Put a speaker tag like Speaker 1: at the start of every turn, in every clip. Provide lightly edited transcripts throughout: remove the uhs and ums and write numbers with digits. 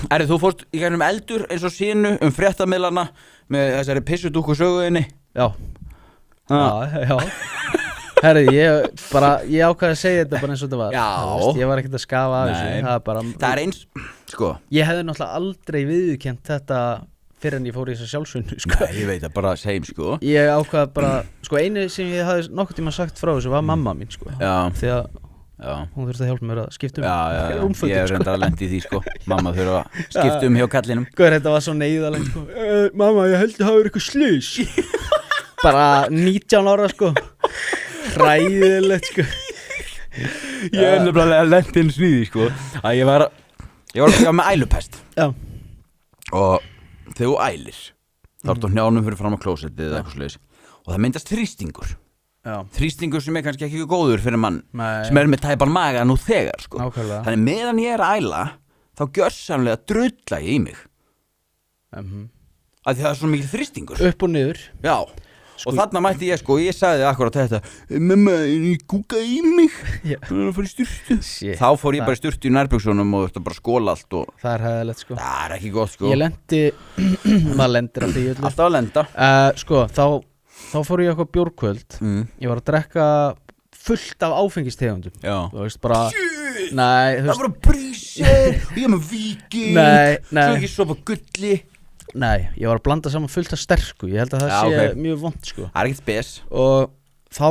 Speaker 1: Þú fórst í gegnum eldur eins og sínu fréttamiðlana með þessari pissudúkku söguðinni.
Speaker 2: Já. Herri, ég ákvaði að segja þetta bara eins og þetta var.
Speaker 1: Já.
Speaker 2: Ég var ekkert að skafa af þessu.
Speaker 1: Það er eins, sko.
Speaker 2: Ég hefði náttúrulega aldrei viðurkennt þetta fyrir en ég fór í þessa sjálfsvinnu, sko.
Speaker 1: Nei, ég veit það bara seim, sko.
Speaker 2: Ég ákvaði bara, sko, einu sem ég hafði nokkuð tíma sagt frá þessu var mamma mín, sko.
Speaker 1: Já.
Speaker 2: Því að hún þurfti að hjálpa mér að skipta
Speaker 1: Ég hef reyndar að lenda í því, sko. Mamma þurfa að skipta hjá kallinum.
Speaker 2: Þetta var svo neyðalegt, sko. Mamma, ég held að hafa verið eitthvað slys. Bara 19 ára, sko. Hræðilegt, sko.
Speaker 1: Ég hef nefnilega lent inn sníði, sko. Að ég var með ælupest.
Speaker 2: Já.
Speaker 1: Og þegar þú ælir, þá ertu á hnjánum fyrir fram á klósettið eða eitthvað svoleiðis. Og það myndast þrýstingur.
Speaker 2: Já.
Speaker 1: Þrýstingur sem er kannski ekki góður fyrir mann.
Speaker 2: Nei.
Speaker 1: Sem með tæpan maga nú þegar, sko.
Speaker 2: Nákvæmlega.
Speaker 1: Þannig meðan ég að æla, þá gjörsamlega drulla ég í mig. Af því það er svo mikið þrýstingur.
Speaker 2: Upp og niður.
Speaker 1: Já. Og þarna mætti ég, sko, ég sagði akkurat þetta: mamma, ég kúka í mig. Það er að fara í sturtu. Þá fór ég bara í sturtu í nærbuxunum og þetta bara skóla allt og
Speaker 2: það er hæðilegt, sko.
Speaker 1: Það er ekki gott, sko.
Speaker 2: Ég lendi maður lendir alltaf í öllu.
Speaker 1: Alltaf að lenda.
Speaker 2: Sko, þá fór ég eitthvað bjórkvöld. Ég var að drekka fullt af áfengistegundum.
Speaker 1: Já.
Speaker 2: Þú veist bara Nei,
Speaker 1: það var að brísir og ég með víking.
Speaker 2: Nei.
Speaker 1: Svo ekki sopa gulli.
Speaker 2: Nei, ég var að blanda saman fullt af sterku. Ég held að það sé mjög vont, sko.
Speaker 1: Það er ekkert spes.
Speaker 2: Og þá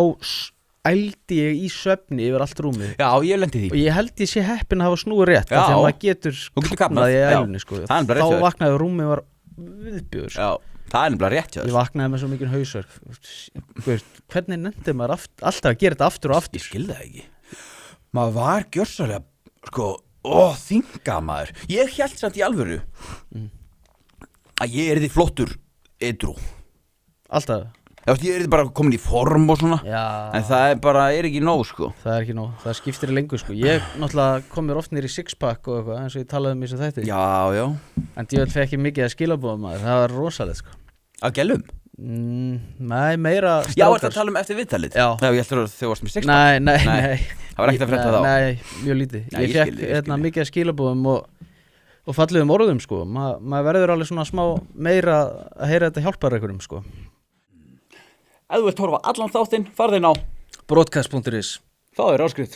Speaker 2: ældi ég í svefni yfir allt rúmið.
Speaker 1: Já, ég lendi því.
Speaker 2: Og ég held ég sé heppinn að hafa snúið rétt. Já. Þegar maður getur kafnað í ælunni, sko. Þá vaknaði rúmið var viðbjóður, sko.
Speaker 1: Já, það er nefnilega rétt hjá þér.
Speaker 2: Ég vaknaði með svo mikið hausverk. Hvernig nefndi maður alltaf að gera þetta aftur og aftur?
Speaker 1: Ég skil það ekki. Maður var gjörsamlega, sko, þinga maður. Ég hélt samt í alvöru að ég er því flottur edrú.
Speaker 2: Alltaf?
Speaker 1: Ég er því bara komin í form og svona.
Speaker 2: Já.
Speaker 1: En það er ekki nóg, sko.
Speaker 2: Það er ekki nóg, það skiptir lengur, sko. Ég náttúrulega kom mér oft nýr í sixpack og eitthvað, eins og ég talaði í þessu þætti.
Speaker 1: Já.
Speaker 2: En ég fekk ekki mikið að skilabóða maður, það var rosalegt, sko.
Speaker 1: Að gælum?
Speaker 2: Nei, meira strákar.
Speaker 1: Já, ertu að tala um eftir viðtalið?
Speaker 2: Já.
Speaker 1: Ég heldur að þau varst með sixpack.
Speaker 2: Nei.
Speaker 1: Það var ekkert að frétta þá?
Speaker 2: Nei, mjög lítið. Ég fekk mikið að skilabóðum og fallegum orðum, sko. Maður verður alveg svona smá meira að heyra þetta hjálpar einhverjum, sko.
Speaker 1: Ef þú vilt horfa allan þáttinn, farðu inn á
Speaker 2: broadcast.is.
Speaker 1: Það er áskrift.